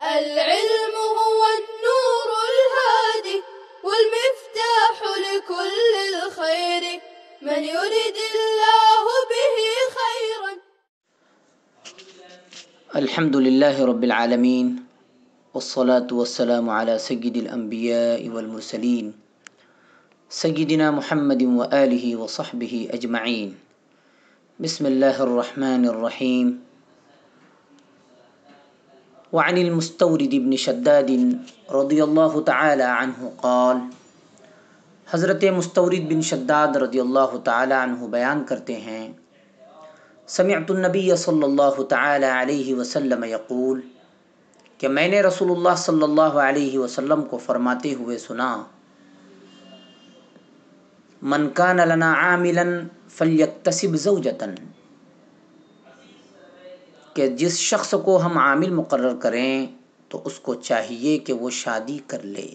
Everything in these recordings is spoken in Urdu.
العلم هو النور الهادي والمفتاح لكل الخير من يرد الله به خيرا. الحمد لله رب العالمين والصلاة والسلام على سيد الأنبياء والمرسلين سيدنا محمد وآله وصحبه أجمعين. بسم الله الرحمن الرحيم. وعن المستورد بن شداد رضی اللہ تعالی عنہ قال، حضرت مستورد بن شداد رضی اللہ تعالی عنہ بیان کرتے ہیں، سمعت النبی صلی اللہ تعالی علیہ وسلم یقول، کہ میں نے رسول اللہ صلی اللہ علیہ وسلم کو فرماتے ہوئے سنا، من کان لنا عاملا فلیکتسب زوجۃ، کہ جس شخص کو ہم عامل مقرر کریں تو اس کو چاہیے کہ وہ شادی کر لے.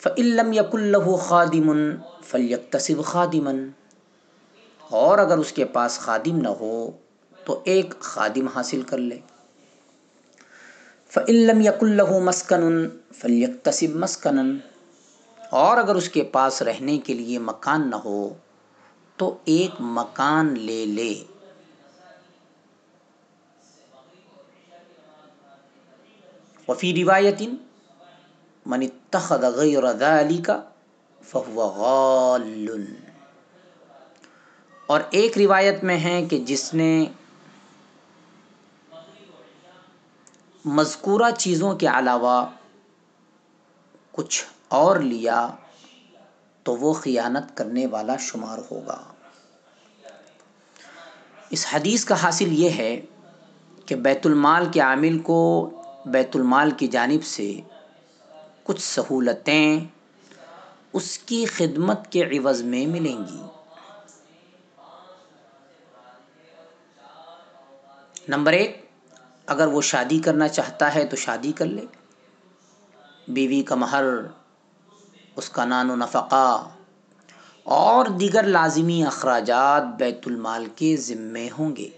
فإن لم يكن له خادم فليكتسب خادما، اور اگر اس کے پاس خادم نہ ہو تو ایک خادم حاصل کر لے. فإن لم يكن له مسكن فليكتسب مسكنا، اور اگر اس کے پاس رہنے کے لیے مکان نہ ہو تو ایک مکان لے لے. وفی روایت من اتخذ غیر ذلك فهو غال، اور ایک روایت میں ہے کہ جس نے مذکورہ چیزوں کے علاوہ کچھ اور لیا تو وہ خیانت کرنے والا شمار ہوگا. اس حدیث کا حاصل یہ ہے کہ بیت المال کے عامل کو بیت المال کی جانب سے کچھ سہولتیں اس کی خدمت کے عوض میں ملیں گی. نمبر 1، اگر وہ شادی کرنا چاہتا ہے تو شادی کر لے. بیوی کا مہر، اس کا نان و نفقہ اور دیگر لازمی اخراجات بیت المال کے ذمے ہوں گے.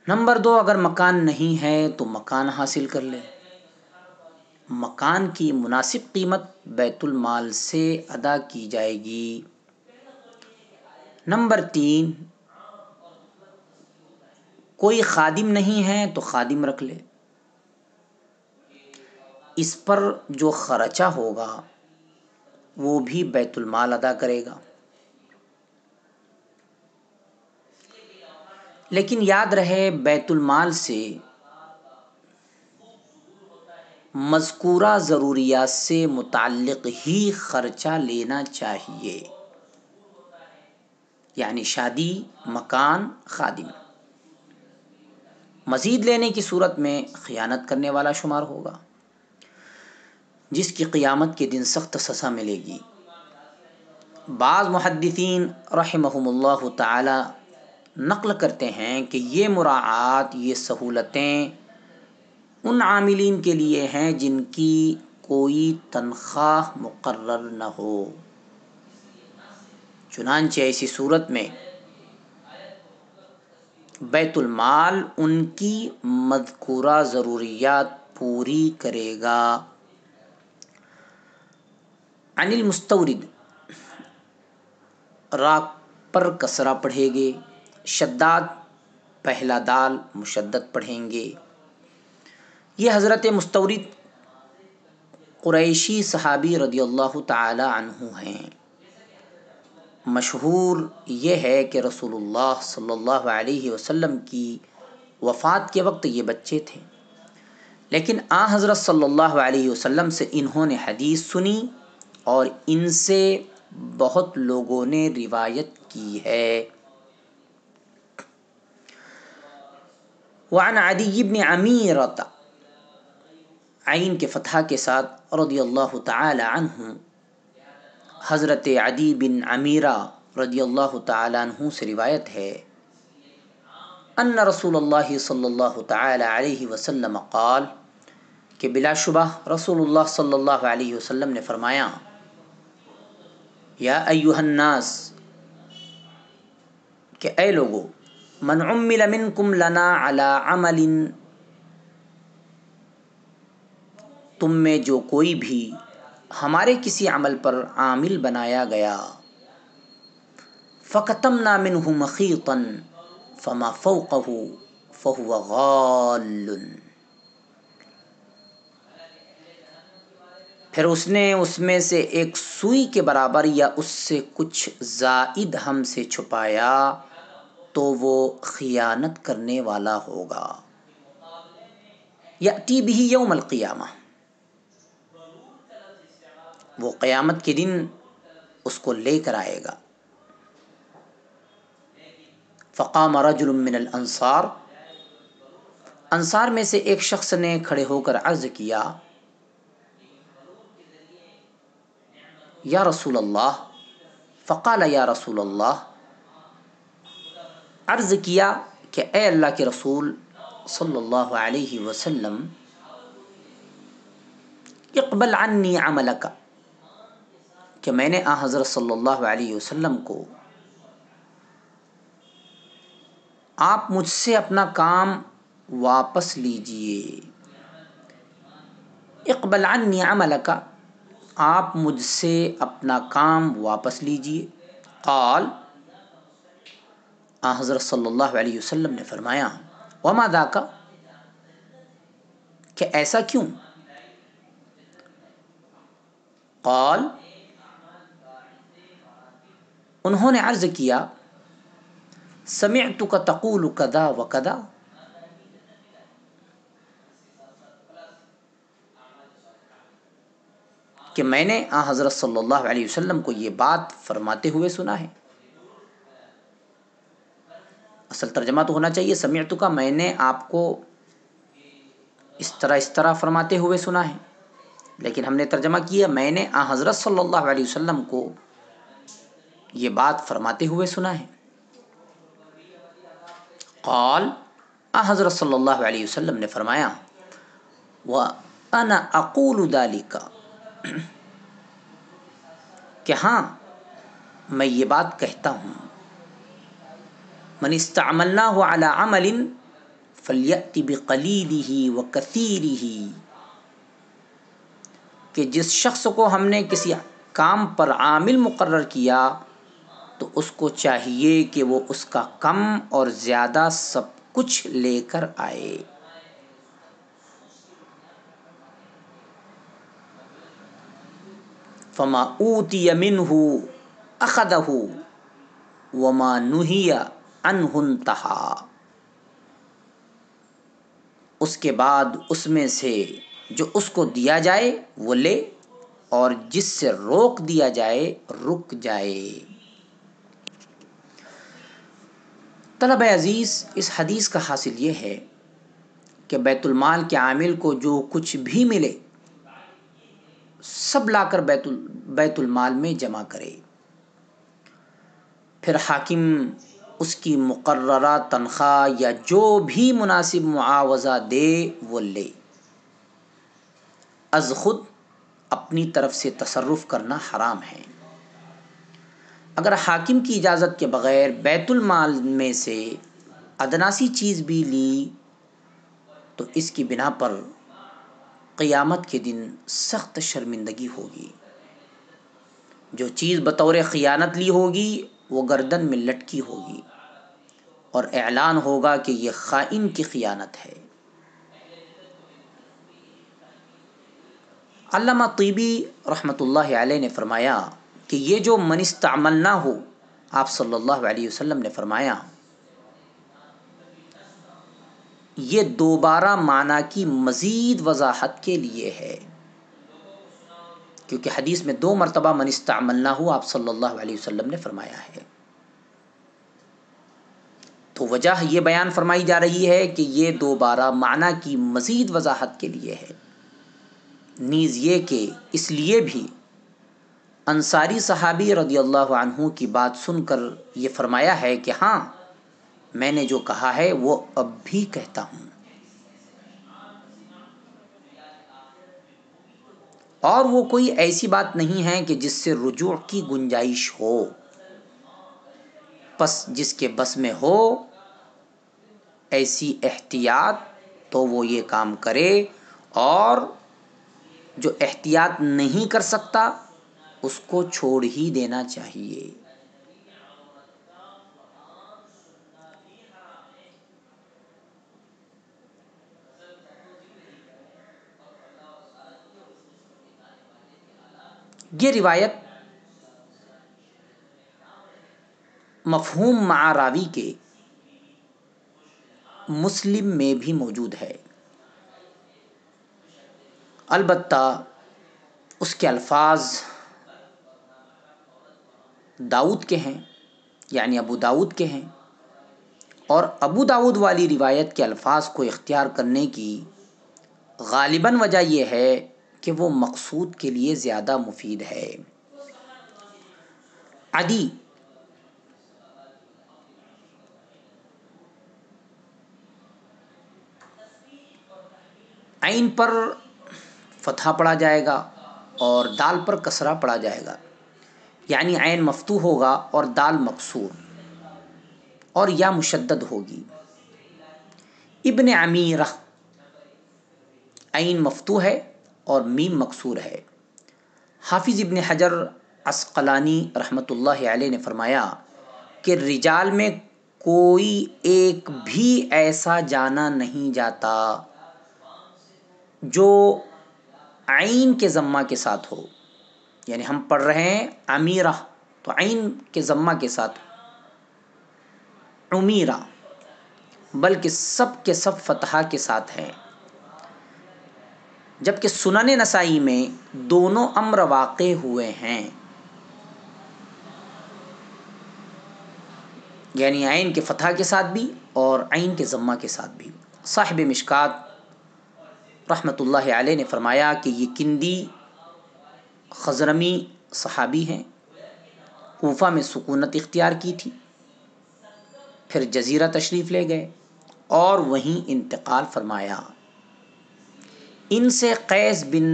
نمبر 2، اگر مکان نہیں ہے تو مکان حاصل کر لے. مکان کی مناسب قیمت بیت المال سے ادا کی جائے گی. نمبر 3، کوئی خادم نہیں ہے تو خادم رکھ لے. اس پر جو خرچہ ہوگا وہ بھی بیت المال ادا کرے گا. لیکن یاد رہے، بیت المال سے مذکورہ ضروریات سے متعلق ہی خرچہ لینا چاہیے، یعنی شادی، مکان، خادم. مزید لینے کی صورت میں خیانت کرنے والا شمار ہوگا، جس کی قیامت کے دن سخت سزا ملے گی. بعض محدثین رحمہم اللہ تعالی نقل کرتے ہیں کہ یہ مراعات، یہ سہولتیں ان عاملین کے لیے ہیں جن کی کوئی تنخواہ مقرر نہ ہو. چنانچہ ایسی صورت میں بیت المال ان کی مذکورہ ضروریات پوری کرے گا. عن المستورد، را پر کسرہ پڑھیں گے، شداد پہلا دال مشدد پڑھیں گے. یہ حضرت مستورد قریشی صحابی رضی اللہ تعالی عنہ ہیں. مشہور یہ ہے کہ رسول اللہ صلی اللہ علیہ وسلم کی وفات کے وقت یہ بچے تھے، لیکن آن حضرت صلی اللہ علیہ وسلم سے انہوں نے حدیث سنی اور ان سے بہت لوگوں نے روایت کی ہے. وعن عدی بن عمیرۃ، عین کے فتحہ کے ساتھ، رضی اللہ تعالی عنہ، حضرت عدی بن عمیرہ رضی اللہ تعالی عنہ سے روایت ہے، ان رسول اللہ صلی اللہ تعالی علیہ وسلم قال، کہ بلا شبہ رسول اللہ صلی اللہ علیہ وسلم نے فرمایا، یا ایھا الناس، کہ اے لوگو، من عمل منکم لنا علی عمل، تم میں جو کوئی بھی ہمارے کسی عمل پر عامل بنایا گیا، فکتمنا منہ مخیطا فما فوقہ فہو غال، پھر اس نے اس میں سے ایک سوئی کے برابر یا اس سے کچھ زائد ہم سے چھپایا تو وہ خیانت کرنے والا ہوگا۔ یأتی بہ یوم القیامہ، وہ قیامت کے دن اس کو لے کر آئے گا۔ فقام رجل من الانصار، انصار میں سے ایک شخص نے کھڑے ہو کر عرض کیا، یا رسول اللہ، فقال یا رسول اللہ، عرض کیا کہ اے اللہ کے رسول صلی اللہ علیہ وسلم، اقبل عنی عملک، کہ میں نے حضرت صلی اللہ علیہ وسلم کو آپ مجھ سے اپنا کام واپس لیجئے۔ اقبل عنی عملک، آپ مجھ سے اپنا کام واپس لیجئے۔ قال، حضرت صلی اللہ علیہ وسلم نے فرمایا، وما ذاک، کہ ایسا کیوں؟ قال، انہوں نے عرض کیا، سمعتک تقول کذا و کذا، کہ میں نے حضرت صلی اللہ علیہ وسلم کو یہ بات فرماتے ہوئے سنا ہے۔ اصل ترجمہ تو ہونا چاہیے سمعتک، میں نے آپ کو اس طرح فرماتے ہوئے سنا ہے، لیکن ہم نے ترجمہ کیا میں نے حضرت صلی اللہ علیہ وسلم کو یہ بات فرماتے ہوئے سنا ہے۔ قال، حضرت صلی اللہ علیہ وسلم نے فرمایا، وَأَنَا أَقُولُ ذَلِكَ، کہ ہاں میں یہ بات کہتا ہوں، من استعملناہ علی عمل فلیأت بقلیلہ وکثیرہ، کہ جس شخص کو ہم نے کسی کام پر عامل مقرر کیا تو اس کو چاہیے کہ وہ اس کا کم اور زیادہ سب کچھ لے کر آئے۔ فما اوتی منہ اخذہ وما نہی عنہ انتہا، اس کے بعد اس میں سے جو اس کو دیا جائے وہ لے، اور جس سے روک دیا جائے رک جائے۔ طلبہ عزیز، اس حدیث کا حاصل یہ ہے کہ بیت المال کے عامل کو جو کچھ بھی ملے سب لا کر بیت المال میں جمع کرے، پھر حاکم اس کی مقررہ تنخواہ یا جو بھی مناسب معاوضہ دے وہ لے۔ از خود اپنی طرف سے تصرف کرنا حرام ہے۔ اگر حاکم کی اجازت کے بغیر بیت المال میں سے ادنا سی چیز بھی لی تو اس کی بنا پر قیامت کے دن سخت شرمندگی ہوگی۔ جو چیز بطور خیانت لی ہوگی وہ گردن میں لٹکی ہوگی اور اعلان ہوگا کہ یہ خائن کی خیانت ہے۔ علامہ طیبی رحمۃ اللہ علیہ نے فرمایا کہ یہ جو من استعملنا ہو، آپ صلی اللہ علیہ وسلم نے فرمایا یہ دوبارہ معنی کی مزید وضاحت کے لیے ہے، کیونکہ حدیث میں 2 مرتبہ من استعملنا ہو آپ صلی اللہ علیہ وسلم نے فرمایا ہے، تو وجہ یہ بیان فرمائی جا رہی ہے کہ یہ دوبارہ معنی کی مزید وضاحت کے لیے ہے۔ نیز یہ کہ اس لیے بھی انصاری صحابی رضی اللہ عنہ کی بات سن کر یہ فرمایا ہے کہ ہاں میں نے جو کہا ہے وہ اب بھی کہتا ہوں، اور وہ کوئی ایسی بات نہیں ہے کہ جس سے رجوع کی گنجائش ہو، پس جس کے بس میں ہو ایسی احتیاط تو وہ یہ کام کرے، اور جو احتیاط نہیں کر سکتا اس کو چھوڑ ہی دینا چاہیے۔ یہ روایت مفہوم مع راوی کے مسلم میں بھی موجود ہے، البتہ اس کے الفاظ داؤد کے ہیں، یعنی ابو داؤد کے ہیں، اور ابو داؤد والی روایت کے الفاظ کو اختیار کرنے کی غالباً وجہ یہ ہے کہ وہ مقصود کے لیے زیادہ مفید ہے۔ عدی عین پر فتحہ پڑا جائے گا اور دال پر کسرہ پڑا جائے گا، یعنی عین مفتوح ہوگا اور دال مکسور، اور یا مشدد ہوگی۔ ابن عمیرہ، عین مفتوح ہے اور میم مکسور ہے۔ حافظ ابن حجر عسقلانی رحمۃ اللہ علیہ نے فرمایا کہ رجال میں کوئی ایک بھی ایسا جانا نہیں جاتا جو عین کے ضمہ کے ساتھ ہو، یعنی ہم پڑھ رہے ہیں امیرہ تو عین کے ضمہ کے ساتھ امیرہ، بلکہ سب کے سب فتحہ کے ساتھ ہیں، جبکہ سنن نسائی میں دونوں امر واقع ہوئے ہیں، یعنی عین کے فتحہ کے ساتھ بھی اور عین کے ضمہ کے ساتھ بھی۔ صاحب مشکات رحمۃ اللہ علیہ نے فرمایا کہ یہ کندی خضرمی صحابی ہیں، کوفہ میں سکونت اختیار کی تھی، پھر جزیرہ تشریف لے گئے اور وہیں انتقال فرمایا۔ ان سے قیس بن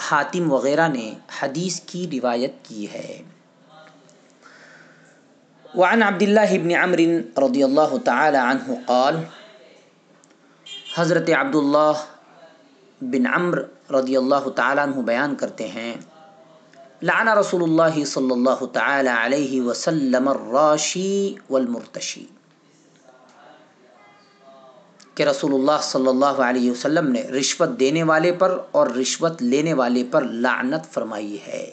حاتم وغیرہ نے حدیث کی روایت کی ہے۔ وعن عبداللہ بن عمرو رضی اللہ تعالی عنہ قال، حضرت عبداللہ بن عمرو رضی اللہ تعالی عنہ بیان کرتے ہیں، لعن رسول اللہ صلی اللہ تعالی علیہ وسلم الراشی والمرتشی، کہ رسول اللہ صلی اللہ علیہ وسلم نے رشوت دینے والے پر اور رشوت لینے والے پر لعنت فرمائی ہے۔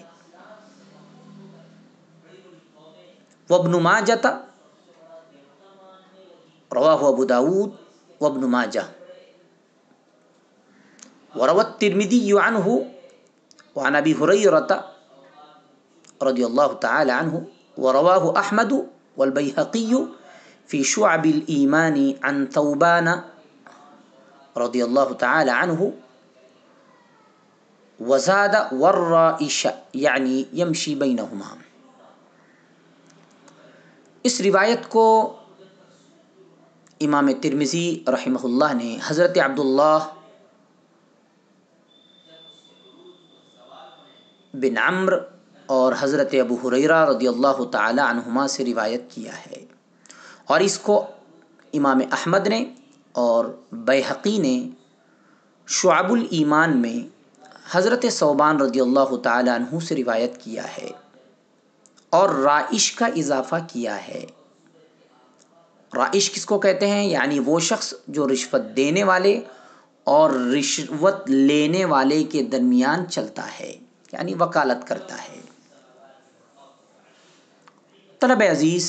وابن ماجہ، رواہ ابو داود وابن ماجہ، وروى الترمذی عنہ وعن ابی ہریرہ رضی اللہ تعالی عنہ، ورواہ احمد والبیہقی فی شعب الایمان عن ثوبان رضی اللہ تعالی عنہ، وزاد والرائش یعنی یمشی بینہما۔ اس روایت کو امام ترمذی رحمہ اللہ نے حضرت عبداللہ بن عمرو اور حضرت ابو ہریرہ رضی اللہ تعالی عنہما سے روایت کیا ہے، اور اس کو امام احمد نے اور بیہقی نے شعب الایمان میں حضرت ثوبان رضی اللہ تعالی عنہ سے روایت کیا ہے، اور رائش کا اضافہ کیا ہے۔ رائش کس کو کہتے ہیں؟ یعنی وہ شخص جو رشوت دینے والے اور رشوت لینے والے کے درمیان چلتا ہے، یعنی وکالت کرتا ہے۔ طلب عزیز،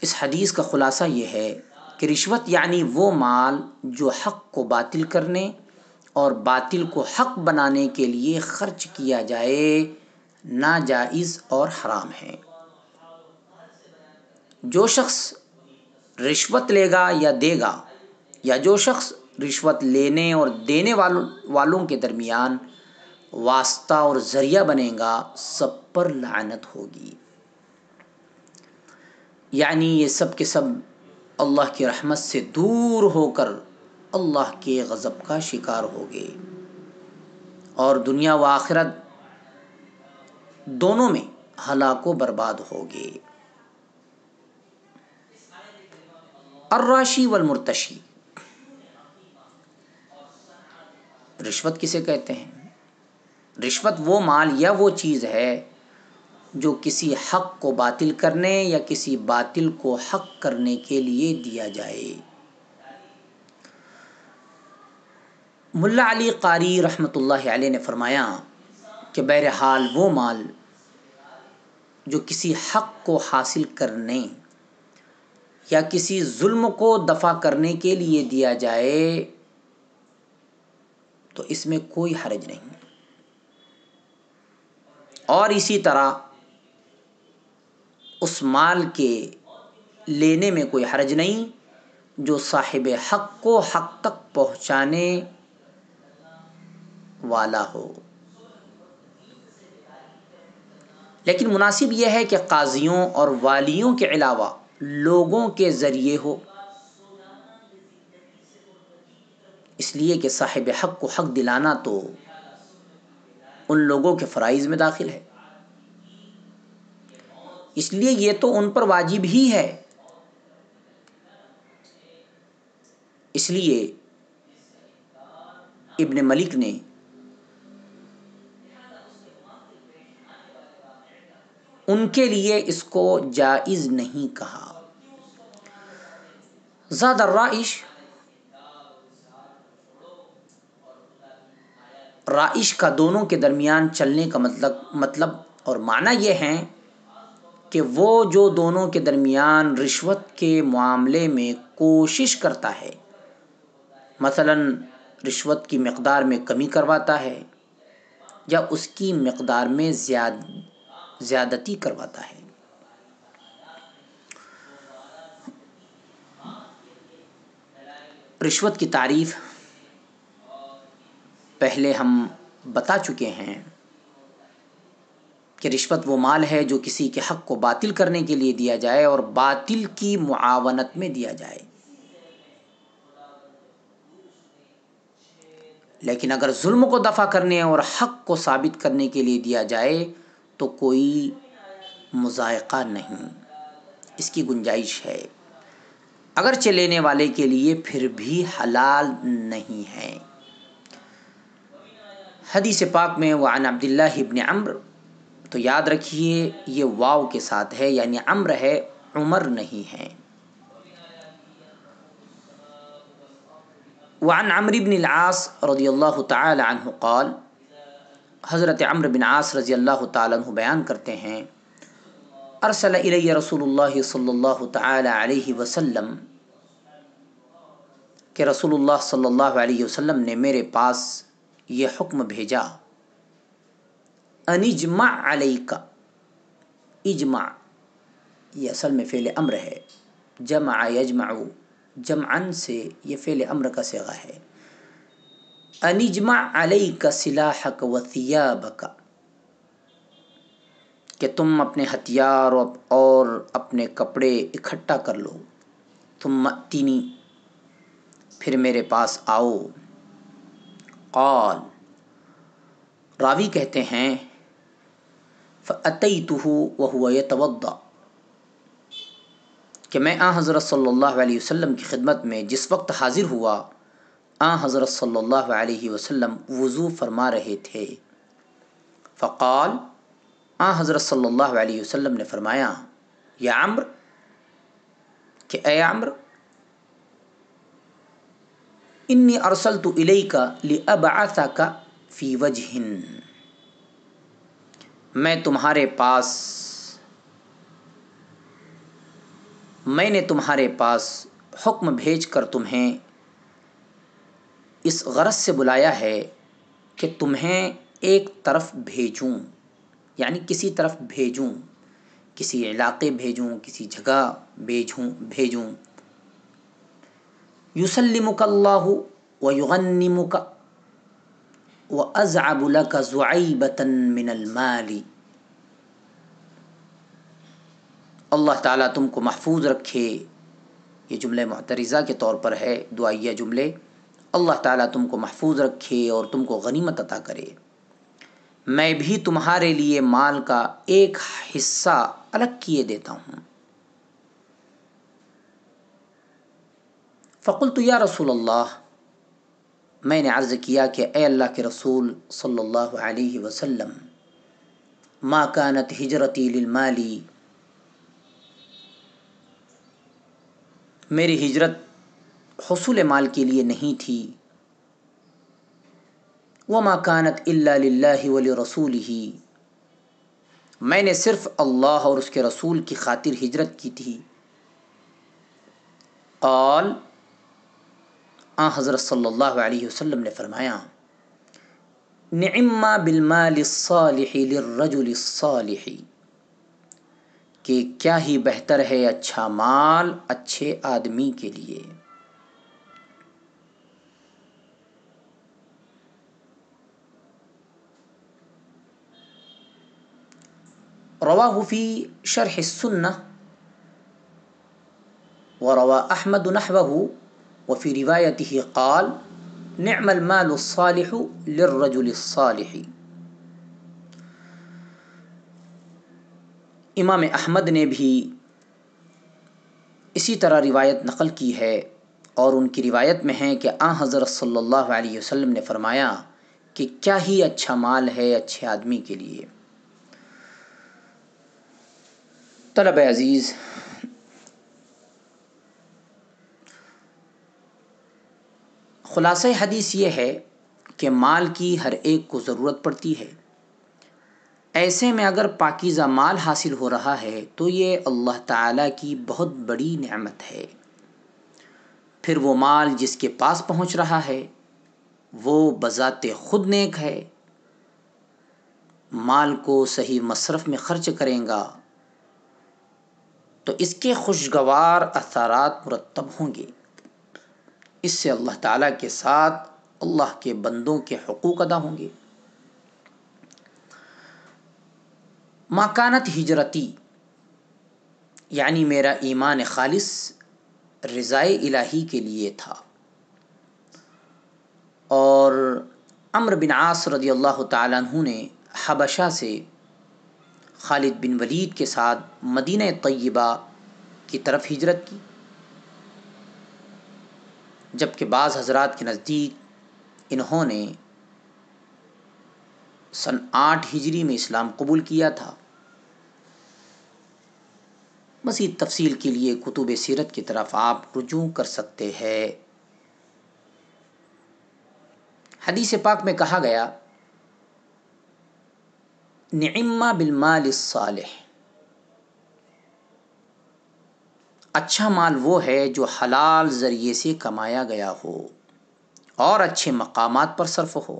اس حدیث کا خلاصہ یہ ہے کہ رشوت یعنی وہ مال جو حق کو باطل کرنے اور باطل کو حق بنانے کے لیے خرچ کیا جائے ناجائز اور حرام ہے۔ جو شخص رشوت لے گا یا دے گا، یا جو شخص رشوت لینے اور دینے والوں کے درمیان واسطہ اور ذریعہ بنے گا، سب پر لعنت ہوگی، یعنی یہ سب کے سب اللہ کی رحمت سے دور ہو کر اللہ کے غضب کا شکار ہوگے، اور دنیا و آخرت دونوں میں ہلاک و برباد ہوگے۔ الراشی والمرتشی، رشوت کسے کہتے ہیں؟ رشوت وہ مال یا وہ چیز ہے جو کسی حق کو باطل کرنے یا کسی باطل کو حق کرنے کے لیے دیا جائے۔ ملا علی قاری رحمۃ اللہ علیہ نے فرمایا کہ بہرحال وہ مال جو کسی حق کو حاصل کرنے یا کسی ظلم کو دفع کرنے کے لیے دیا جائے تو اس میں کوئی حرج نہیں، اور اسی طرح اس مال کے لینے میں کوئی حرج نہیں جو صاحب حق کو حق تک پہنچانے والا ہو۔ لیکن مناسب یہ ہے کہ قاضیوں اور والیوں کے علاوہ لوگوں کے ذریعے ہو، اس لیے کہ صاحب حق کو حق دلانا تو ان لوگوں کے فرائض میں داخل ہے، اس لیے یہ تو ان پر واجب ہی ہے۔ اس لیے ابن ملک نے ان کے لیے اس کو جائز نہیں کہا۔ زاد الرائش، رائش کا دونوں کے درمیان چلنے کا مطلب اور معنی یہ ہے کہ وہ جو دونوں کے درمیان رشوت کے معاملے میں کوشش کرتا ہے، مثلا رشوت کی مقدار میں کمی کرواتا ہے یا اس کی مقدار میں زیادتی کرواتا ہے۔ رشوت کی تعریف پہلے ہم بتا چکے ہیں کہ رشوت وہ مال ہے جو کسی کے حق کو باطل کرنے کے لیے دیا جائے اور باطل کی معاونت میں دیا جائے۔ لیکن اگر ظلم کو دفع کرنے اور حق کو ثابت کرنے کے لیے دیا جائے تو کوئی مضائقہ نہیں، اس کی گنجائش ہے، اگرچہ لینے والے کے لیے پھر بھی حلال نہیں ہے۔ حدیث پاک میں وعن عبداللہ ابن عمرو، تو یاد رکھیے یہ واو کے ساتھ ہے، یعنی عمر ہے، عمر نہیں ہے۔ وعن عمرو بن العاص رضی اللہ تعالی عنہ قال، حضرت عمرو بن عاص رضی اللہ تعالی عنہ بیان کرتے ہیں، ارسل الی رسول اللہ صلی اللہ تعالی علیہ وسلم، کہ رسول اللہ صلی اللہ علیہ وسلم نے میرے پاس یہ حکم بھیجا، ان اجمع علیک، اجمع یہ اصل میں فعل امر ہے، جمع یجمع جمعن سے یہ فعل امر کا صیغہ ہے، ان اجمع علیک سلاحک و ثیابک، کہ تم اپنے ہتھیار اور اپنے کپڑے اکٹھا کر لو، ثم اتنی، پھر میرے پاس آؤ۔ قال، راوی کہتے ہیں فَأَتَيْتُهُ وَهُوَ يَتَوَضَّأُ، کہ میں آن حضرت صلی اللہ علیہ وسلم کی خدمت میں جس وقت حاضر ہوا، آن حضرت صلی اللہ علیہ وسلم وضو فرما رہے تھے۔ فقال، آن حضرت صلی اللہ علیہ وسلم نے فرمایا، یا عمرو، کہ اے عمرو، انی ارسلت الیک لابعثک فی وجہ، میں نے تمہارے پاس حکم بھیج کر تمہیں اس غرض سے بلایا ہے کہ تمہیں ایک طرف بھیجوں، یعنی کسی طرف بھیجوں، کسی علاقے بھیجوں، کسی جگہ بھیجوں، یسلمک اللہ ویغنمک واضعب لک زعیبۃ من المال، اللہ تعالیٰ تم کو محفوظ رکھے، یہ جملہ معترضہ کے طور پر ہے، دعائیہ جملے، اللہ تعالیٰ تم کو محفوظ رکھے اور تم کو غنیمت عطا کرے، میں بھی تمہارے لیے مال کا ایک حصہ الگ کیے دیتا ہوں۔ فقلت یا رسول اللہ، میں نے عرض کیا کہ اے اللہ کے رسول صلی اللہ علیہ وسلم، ما کانت ہجرتی للمالی، میری ہجرت حصول مال کے لیے نہیں تھی، وما کانت الا للہ ولرسولہ، میں نے صرف اللہ اور اس کے رسول کی خاطر ہجرت کی تھی۔ قال، حضرت صلی اللہ علیہ وسلم نے فرمایا، نعم بالمال الصالح للرجل الصالح، کہ کیا ہی بہتر ہے اچھا مال اچھے آدمی کے لیے۔ رواہ فی شرح السنہ وروى احمد نحوه وفي روایته قال نعم المال الصالح للرجل الصالح۔ امام احمد نے بھی اسی طرح روایت نقل کی ہے، اور ان کی روایت میں ہے کہ حضرت صلی اللہ علیہ وسلم نے فرمایا کہ کیا ہی اچھا مال ہے اچھے آدمی کے لیے۔ طلبہ عزیز، خلاصہ حدیث یہ ہے کہ مال کی ہر ایک کو ضرورت پڑتی ہے۔ ایسے میں اگر پاکیزہ مال حاصل ہو رہا ہے تو یہ اللہ تعالیٰ کی بہت بڑی نعمت ہے۔ پھر وہ مال جس کے پاس پہنچ رہا ہے وہ بذات خود نیک ہے، مال کو صحیح مصرف میں خرچ کریں گا تو اس کے خوشگوار اثرات مرتب ہوں گے۔ اس سے اللہ تعالیٰ کے ساتھ اللہ کے بندوں کے حقوق ادا ہوں گے۔ ما کانت ہجرتی، یعنی میرا ایمان خالص رضائے الہی کے لیے تھا، اور عمرو بن عاص رضی اللہ تعالیٰ عنہ نے حبشہ سے خالد بن ولید کے ساتھ مدینہ طیبہ کی طرف ہجرت کی، جبکہ بعض حضرات کے نزدیک انہوں نے سن 8 ہجری میں اسلام قبول کیا تھا۔ مزید تفصیل کے لیے کتب سیرت کی طرف آپ رجوع کر سکتے ہیں۔ حدیث پاک میں کہا گیا، نعم بالمال الصالح، اچھا مال وہ ہے جو حلال ذریعے سے کمایا گیا ہو اور اچھے مقامات پر صرف ہو۔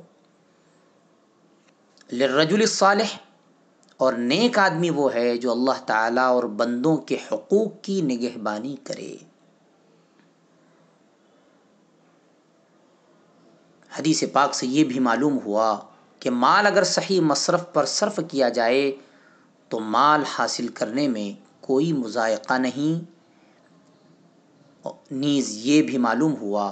للرجل الصالح، اور نیک آدمی وہ ہے جو اللہ تعالیٰ اور بندوں کے حقوق کی نگہبانی کرے۔ حدیث پاک سے یہ بھی معلوم ہوا کہ مال اگر صحیح مصرف پر صرف کیا جائے تو مال حاصل کرنے میں کوئی مضائقہ نہیں۔ نیز یہ بھی معلوم ہوا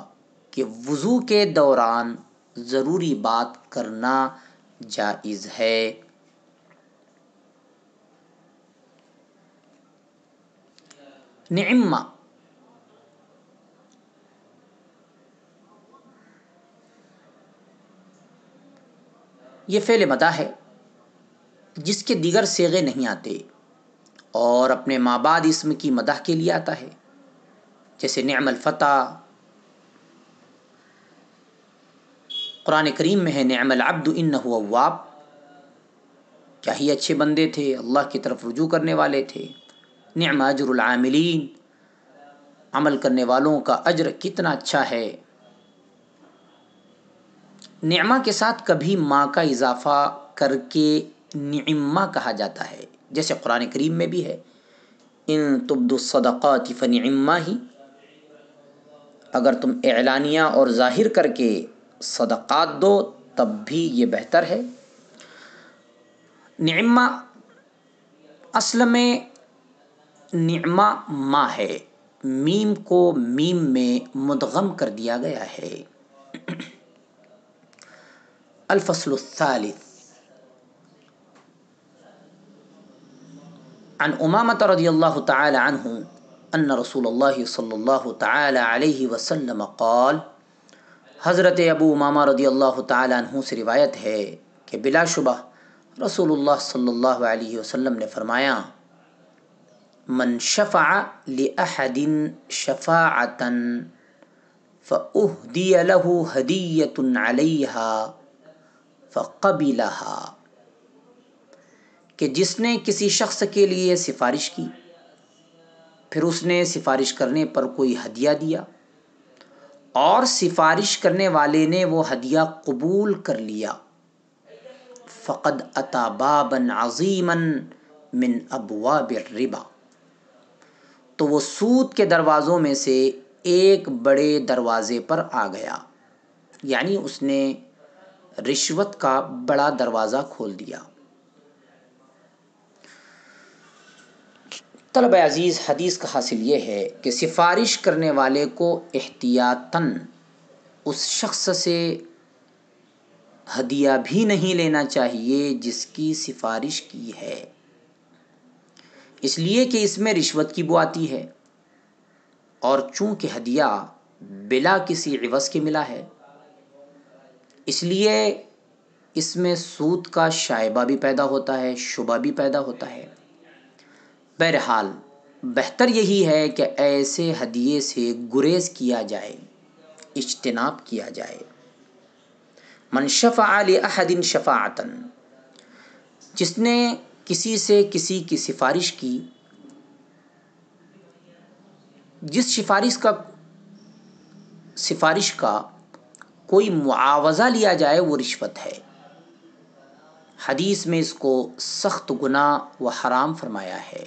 کہ وضو کے دوران ضروری بات کرنا جائز ہے۔ نعمہ، یہ فعل مدح ہے جس کے دیگر صیغے نہیں آتے اور اپنے ما بعد اسم کی مدح کے لیے آتا ہے، جیسے نعم الفتح۔ قرآن کریم میں ہے نعم العبد انہ اواب، کیا ہی اچھے بندے تھے، اللہ کی طرف رجوع کرنے والے تھے۔ نعم اجر العاملین، عمل کرنے والوں کا اجر کتنا اچھا ہے۔ نعمہ کے ساتھ کبھی ما کا اضافہ کر کے نعمہ کہا جاتا ہے، جیسے قرآن کریم میں بھی ہے، ان تبدوا الصدقات فنعما ہی، اگر تم اعلانیہ اور ظاہر کر کے صدقات دو تب بھی یہ بہتر ہے۔ نعمہ اصل میں نعمہ ما ہے، میم کو میم میں مدغم کر دیا گیا ہے۔ الفصل الثالث، عن امامة رضی اللہ تعالی عنہ ان رسول اللہ صلی اللہ تعالی علیہ وسلم قال، حضرت ابو امامہ رضی اللہ تعالی عنہ سے روایت ہے کہ بلا شبہ رسول اللہ صلی اللہ علیہ وسلم نے فرمایا، من شفع لأحد شفاعة فأهدي له هدية عليها فقبلها، کہ جس نے کسی شخص کے لیے سفارش کی پھر اس نے سفارش کرنے پر کوئی ہدیہ دیا اور سفارش کرنے والے نے وہ ہدیہ قبول کر لیا، فقد اتی بابا عظیما من ابواب الربا، تو وہ سود کے دروازوں میں سے ایک بڑے دروازے پر آ گیا، یعنی اس نے رشوت کا بڑا دروازہ کھول دیا۔ طلبہ عزیز، حدیث کا حاصل یہ ہے کہ سفارش کرنے والے کو احتیاطاً اس شخص سے ہدیہ بھی نہیں لینا چاہیے جس کی سفارش کی ہے، اس لیے کہ اس میں رشوت کی بو آتی ہے، اور چونکہ ہدیہ بلا کسی عوض کے ملا ہے اس لیے اس میں سود کا شائبہ بھی پیدا ہوتا ہے، شبہ بھی پیدا ہوتا ہے۔ بہرحال بہتر یہی ہے کہ ایسے ہدیے سے گریز کیا جائے، اجتناب کیا جائے۔ من شفع لأحد شفاعة، جس نے کسی سے کسی کی سفارش کی، جس سفارش کا کوئی معاوضہ لیا جائے وہ رشوت ہے۔ حدیث میں اس کو سخت گناہ و حرام فرمایا ہے،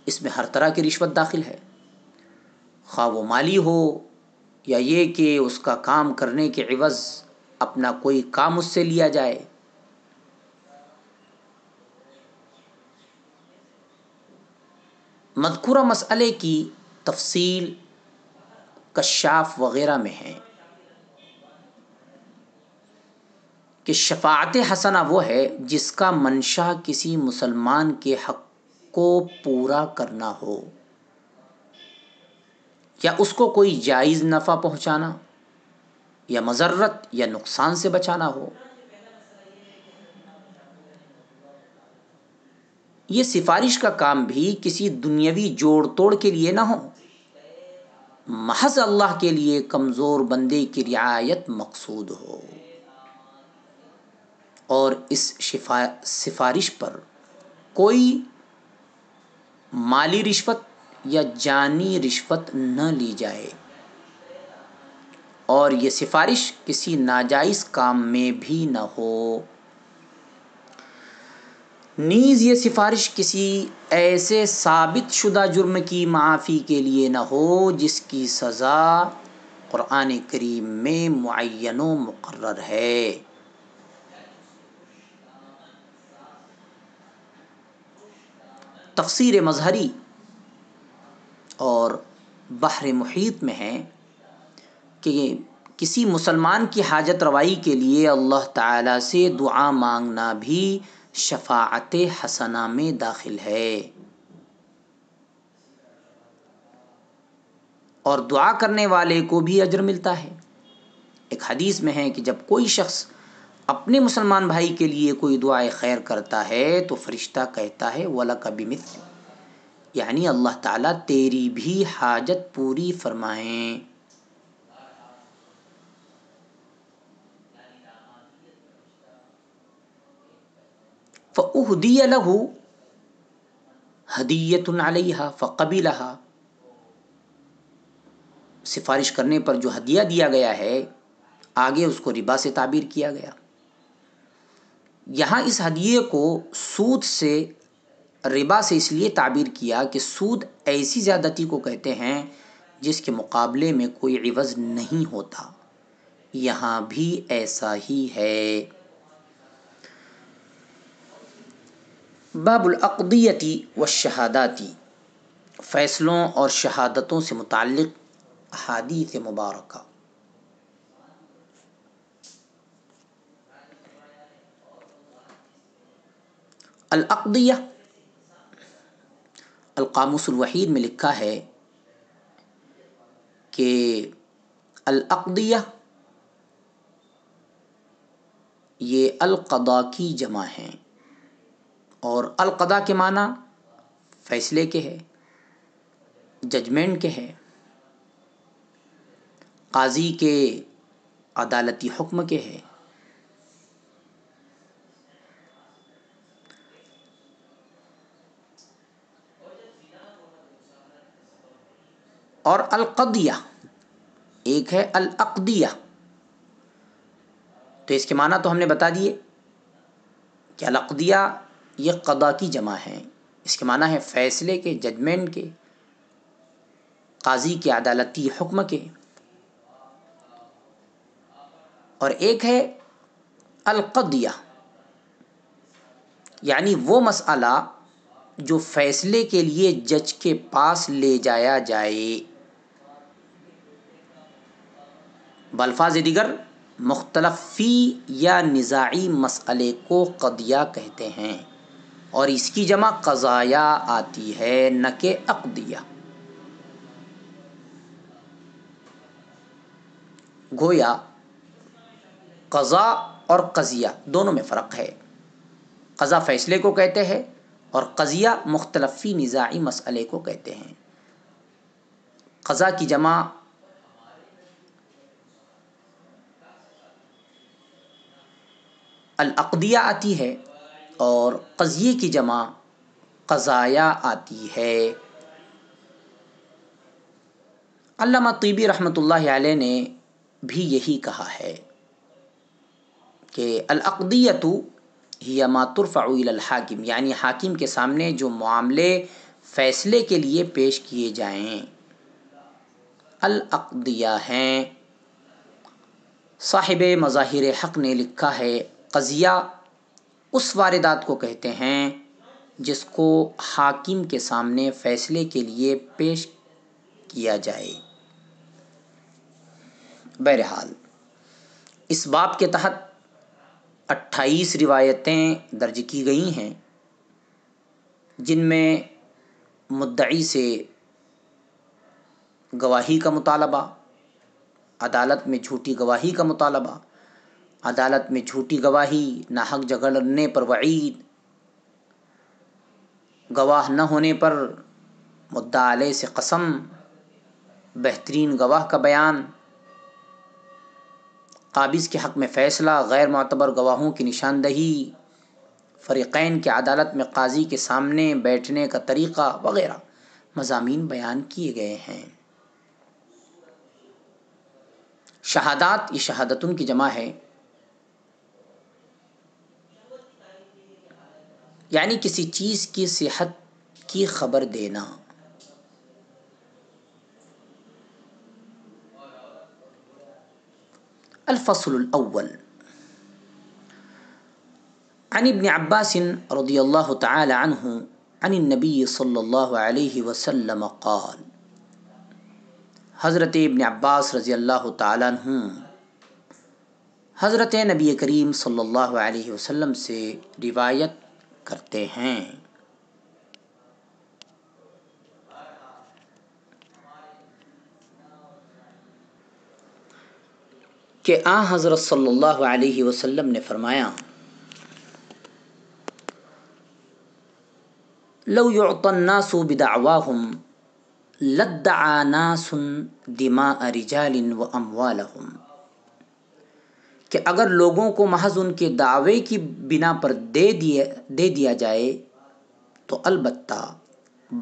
اس میں ہر طرح کی رشوت داخل ہے، خواہ وہ مالی ہو یا یہ کہ اس کا کام کرنے کے عوض اپنا کوئی کام اس سے لیا جائے۔ مذکورہ مسئلے کی تفصیل کشاف وغیرہ میں ہے کہ شفاعت حسنہ وہ ہے جس کا منشا کسی مسلمان کے حق کو پورا کرنا ہو یا اس کو کوئی جائز نفع پہنچانا یا مضرت یا نقصان سے بچانا ہو۔ یہ سفارش کا کام بھی کسی دنیاوی جوڑ توڑ کے لیے نہ ہو، محض اللہ کے لیے کمزور بندے کی رعایت مقصود ہو، اور اس سفارش پر کوئی مالی رشوت یا جانی رشوت نہ لی جائے، اور یہ سفارش کسی ناجائز کام میں بھی نہ ہو۔ نیز یہ سفارش کسی ایسے ثابت شدہ جرم کی معافی کے لیے نہ ہو جس کی سزا قرآن کریم میں معین و مقرر ہے۔ تفسیر مظہری اور بحر محیط میں ہے کہ کسی مسلمان کی حاجت روائی کے لیے اللہ تعالیٰ سے دعا مانگنا بھی شفاعت حسنہ میں داخل ہے، اور دعا کرنے والے کو بھی اجر ملتا ہے۔ ایک حدیث میں ہے کہ جب کوئی شخص اپنے مسلمان بھائی کے لیے کوئی دعائے خیر کرتا ہے تو فرشتہ کہتا ہے وَلَكَ بِمِثْلِ، یعنی اللہ تعالیٰ تیری بھی حاجت پوری فرمائیں۔ فَأُهْدِيَ لَهُ هَدِيَّةٌ عَلَيْهَا فَقَبِلَهَا، سفارش کرنے پر جو ہدیہ دیا گیا ہے آگے اس کو ربا سے تعبیر کیا گیا۔ یہاں اس ہدیے کو سود سے، ربا سے اس لیے تعبیر کیا کہ سود ایسی زیادتی کو کہتے ہیں جس کے مقابلے میں کوئی عوض نہیں ہوتا، یہاں بھی ایسا ہی ہے۔ باب العقدیۃ والشہادات، فیصلوں اور شہادتوں سے متعلق احادیث مبارکہ۔ العقدیہ القاموس الوحید میں لکھا ہے کہ العقدیہ یہ القضاء کی جمع ہیں، اور القضاء کے معنی فیصلے کے ہے، ججمنٹ کے ہے، قاضی کے عدالتی حکم کے ہے۔ اور القضیہ ایک ہے العقدیہ، تو اس کے معنی تو ہم نے بتا دیے کہ العقدیہ یہ قضا کی جمع ہے، اس کے معنی ہے فیصلے کے، ججمنٹ کے، قاضی کے عدالتی حکم کے۔ اور ایک ہے القضیہ، یعنی وہ مسئلہ جو فیصلے کے لیے جج کے پاس لے جایا جائے۔ بالفاظ دیگر مختلف فی یا نزاعی مسئلے کو قضیہ کہتے ہیں، اور اس کی جمع قضایا آتی ہے، نہ کہ عقدیہ۔ گویا قضا اور قضیہ دونوں میں فرق ہے۔ قضا فیصلے کو کہتے ہیں اور قضیہ مختلف فی نزاعی مسئلے کو کہتے ہیں۔ قضا کی جمع العقدیہ آتی ہے اور قضیے کی جمع قضایا آتی ہے۔ علامہ طیبی رحمۃ اللہ علیہ نے بھی یہی کہا ہے کہ العقدیۃ ہی ما ترفع الی الحاکم، یعنی حاکم کے سامنے جو معاملے فیصلے کے لیے پیش کیے جائیں العقدیہ ہیں۔ صاحب مظاہر حق نے لکھا ہے قضیہ اس واردات کو کہتے ہیں جس کو حاکم کے سامنے فیصلے کے لیے پیش کیا جائے۔ بہرحال اس باب کے تحت 28 روایتیں درج کی گئی ہیں، جن میں مدعی سے گواہی کا مطالبہ، عدالت میں جھوٹی گواہی کا مطالبہ، عدالت میں جھوٹی گواہی، ناحق جھگڑنے پر وعید، گواہ نہ ہونے پر مدعا علیہ سے قسم، بہترین گواہ کا بیان، قابض کے حق میں فیصلہ، غیر معتبر گواہوں کی نشاندہی، فریقین کے عدالت میں قاضی کے سامنے بیٹھنے کا طریقہ وغیرہ مضامین بیان کیے گئے ہیں۔ شہادات یہ شہادتن کی جمع ہے، یعنی کسی چیز کی صحت کی خبر دینا۔ الفصل الاول عن ابن عباس رضی اللہ تعالی عنہ عن النبی صلی اللہ علیہ وسلم قال، حضرت ابن عباس رضی اللہ تعالی عنہ حضرت نبی کریم صلی اللہ علیہ وسلم سے روایت کرتے ہیں کہ آن حضرت صلی اللہ علیہ وسلم نے فرمایا، لو يعطى الناس بدعواهم لادعى ناس دماء رجال واموالهم، کہ اگر لوگوں کو محض ان کے دعوے کی بنا پر دے دیا جائے تو البتہ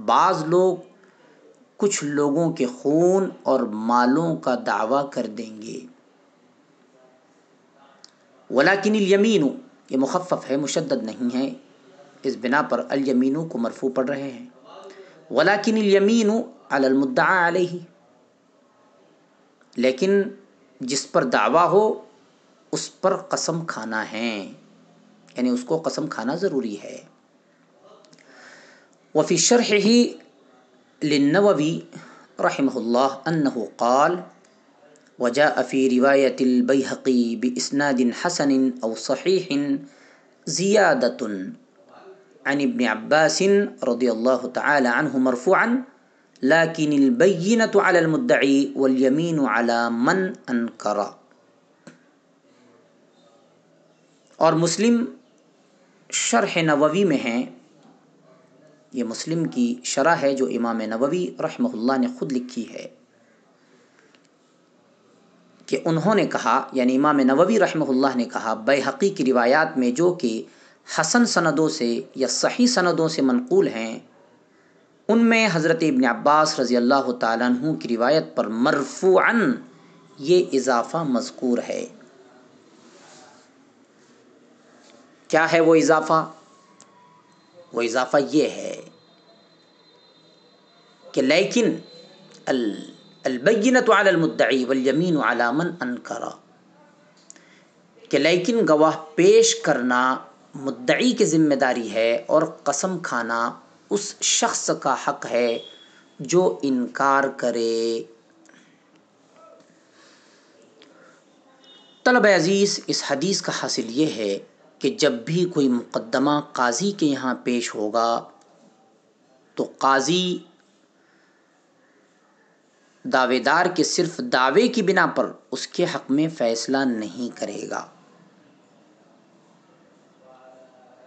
بعض لوگ کچھ لوگوں کے خون اور مالوں کا دعویٰ کر دیں گے۔ ولیکن الیمین یہ مخفف ہے، مشدد نہیں ہے، اس بنا پر الیمین کو مرفوع پڑھ رہے ہیں۔ ولیکن الیمین علی المدعی علیہ، لیکن جس پر دعویٰ ہو اس پر قسم کھانا ہے، یعنی اس کو قسم کھانا ضروری ہے۔ وفی شرحہ للنووی رحمہ اللہ انہ قال، وجاء فی روایت البیہقی باسناد حسن او صحیح زیادۃ عن ابن عباس رضی اللہ تعالی عنہ مرفوعا لیکن البینۃ علی المدعی والیمین علی من انکر. اور مسلم شرح نووی میں ہیں، یہ مسلم کی شرح ہے جو امام نووی رحمہ اللہ نے خود لکھی ہے، کہ انہوں نے کہا، یعنی امام نووی رحمہ اللہ نے کہا، بیہقی کی روایات میں جو کہ حسن سندوں سے یا صحیح سندوں سے منقول ہیں، ان میں حضرت ابن عباس رضی اللہ تعالیٰ عنہ کی روایت پر مرفوعاً یہ اضافہ مذکور ہے. کیا ہے وہ اضافہ؟ وہ اضافہ یہ ہے کہ لیکن البینۃ علی المدعی والیمین علی من انکر، کہ لیکن گواہ پیش کرنا مدعی کی ذمہ داری ہے اور قسم کھانا اس شخص کا حق ہے جو انکار کرے. طلبہ عزیز، اس حدیث کا حاصل یہ ہے کہ جب بھی کوئی مقدمہ قاضی کے یہاں پیش ہوگا تو قاضی دعوے دار کے صرف دعوے کی بنا پر اس کے حق میں فیصلہ نہیں کرے گا،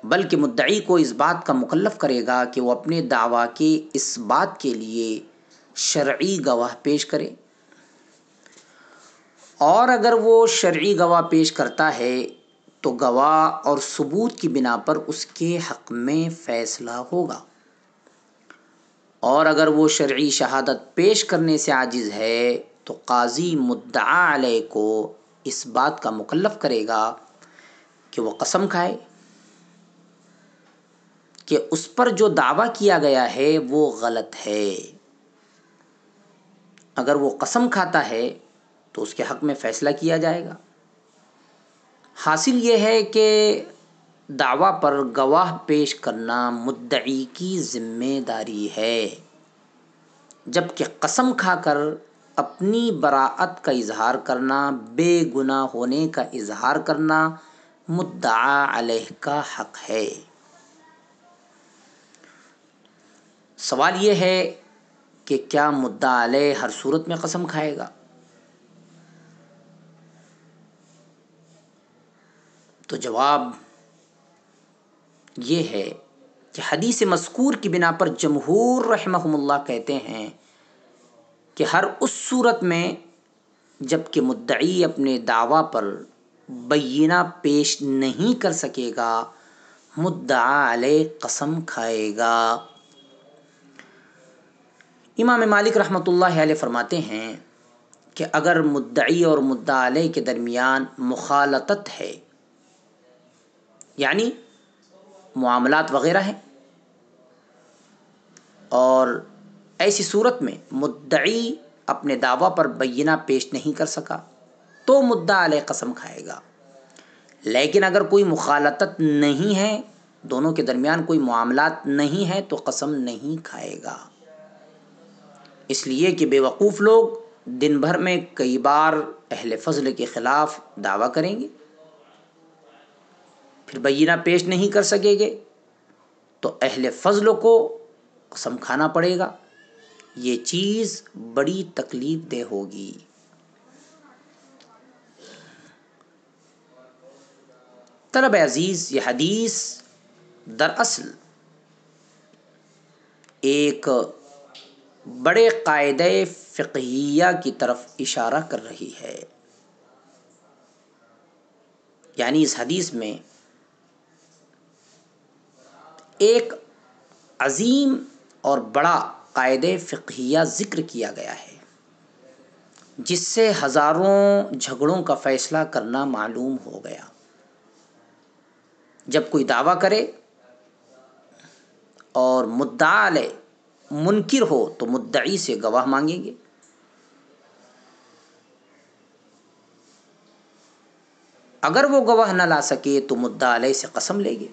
بلکہ مدعی کو اس بات کا مکلف کرے گا کہ وہ اپنے دعویٰ کے اس بات کے لیے شرعی گواہ پیش کرے، اور اگر وہ شرعی گواہ پیش کرتا ہے تو گواہ اور ثبوت کی بنا پر اس کے حق میں فیصلہ ہوگا، اور اگر وہ شرعی شہادت پیش کرنے سے عاجز ہے تو قاضی مدعا علیہ کو اس بات کا مکلف کرے گا کہ وہ قسم کھائے کہ اس پر جو دعویٰ کیا گیا ہے وہ غلط ہے. اگر وہ قسم کھاتا ہے تو اس کے حق میں فیصلہ کیا جائے گا. حاصل یہ ہے کہ دعویٰ پر گواہ پیش کرنا مدعی کی ذمہ داری ہے، جبکہ قسم کھا کر اپنی براءت کا اظہار کرنا، بے گناہ ہونے کا اظہار کرنا مدعا علیہ کا حق ہے. سوال یہ ہے کہ کیا مدعا علیہ ہر صورت میں قسم کھائے گا؟ تو جواب یہ ہے کہ حدیث مذکور کی بنا پر جمہور رحمہم اللہ کہتے ہیں کہ ہر اس صورت میں جب کہ مدعی اپنے دعویٰ پر بینہ پیش نہیں کر سکے گا، مدعا علیہ قسم کھائے گا. امام مالک رحمۃ اللہ علیہ فرماتے ہیں کہ اگر مدعی اور مدعا علیہ کے درمیان مخالطت ہے، یعنی معاملات وغیرہ ہیں، اور ایسی صورت میں مدعی اپنے دعویٰ پر بینہ پیش نہیں کر سکا تو مدعا علیہ قسم کھائے گا. لیکن اگر کوئی مخالطت نہیں ہے، دونوں کے درمیان کوئی معاملات نہیں ہے، تو قسم نہیں کھائے گا، اس لیے کہ بے وقوف لوگ دن بھر میں کئی بار اہل فضل کے خلاف دعویٰ کریں گے، پھر بینہ پیش نہیں کر سکیں گے تو اہل فضل کو قسم کھانا پڑے گا. یہ چیز بڑی تکلیف دہ ہوگی. طلب عزیز، یہ حدیث دراصل ایک بڑے قاعدہ فقہیہ کی طرف اشارہ کر رہی ہے. یعنی اس حدیث میں ایک عظیم اور بڑا قاعدہ فقہیہ ذکر کیا گیا ہے، جس سے ہزاروں جھگڑوں کا فیصلہ کرنا معلوم ہو گیا. جب کوئی دعویٰ کرے اور مدعا علیہ منکر ہو تو مدعی سے گواہ مانگیں گے، اگر وہ گواہ نہ لا سکے تو مدعا علیہ سے قسم لے گے،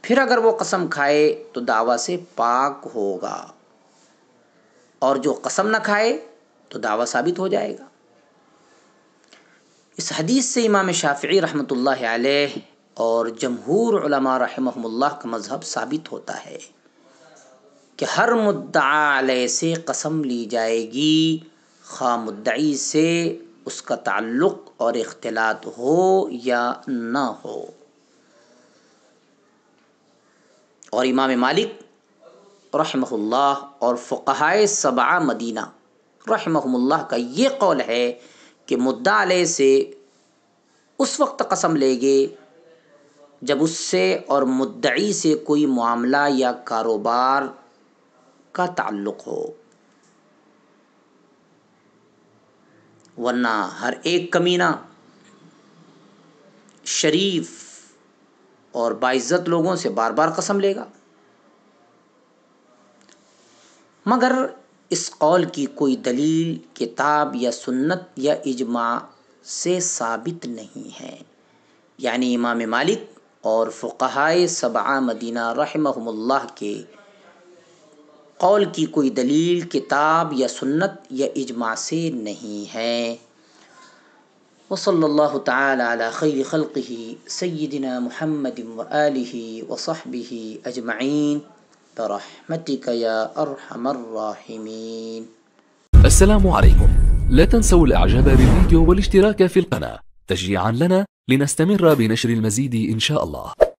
پھر اگر وہ قسم کھائے تو دعویٰ سے پاک ہوگا، اور جو قسم نہ کھائے تو دعویٰ ثابت ہو جائے گا. اس حدیث سے امام شافعی رحمۃ اللہ علیہ اور جمہور علماء رحمہم اللہ کا مذہب ثابت ہوتا ہے کہ ہر مدعا علیہ سے قسم لی جائے گی، خواہ مدعی سے اس کا تعلق اور اختلاط ہو یا نہ ہو۔ اور امام مالک رحمہ اللہ اور فقہائے سبعہ مدینہ رحمہم اللہ کا یہ قول ہے کہ مدعا علیہ سے اس وقت قسم لے گے جب اس سے اور مدعی سے کوئی معاملہ یا کاروبار کا تعلق ہو، ورنہ ہر ایک کمینہ شریف اور باعزت لوگوں سے بار بار قسم لے گا۔ مگر اس قول کی کوئی دلیل کتاب یا سنت یا اجماع سے ثابت نہیں ہے، یعنی امام مالک اور فقہائے سبعہ مدینہ رحمہم اللہ کے قول کی کوئی دلیل کتاب یا سنت یا اجماع سے نہیں ہے۔ وصلی اللہ تعالی علی خیر خلقہ سیدنا محمد وآلہ وصحبہ اجمعین برحمتک یا ارحم الراحمین۔ السلام عليكم. لا تنسوا الاعجاب بالفيديو والاشتراك في القناة تشجيعا لنا لنستمر بنشر المزيد إن شاء الله.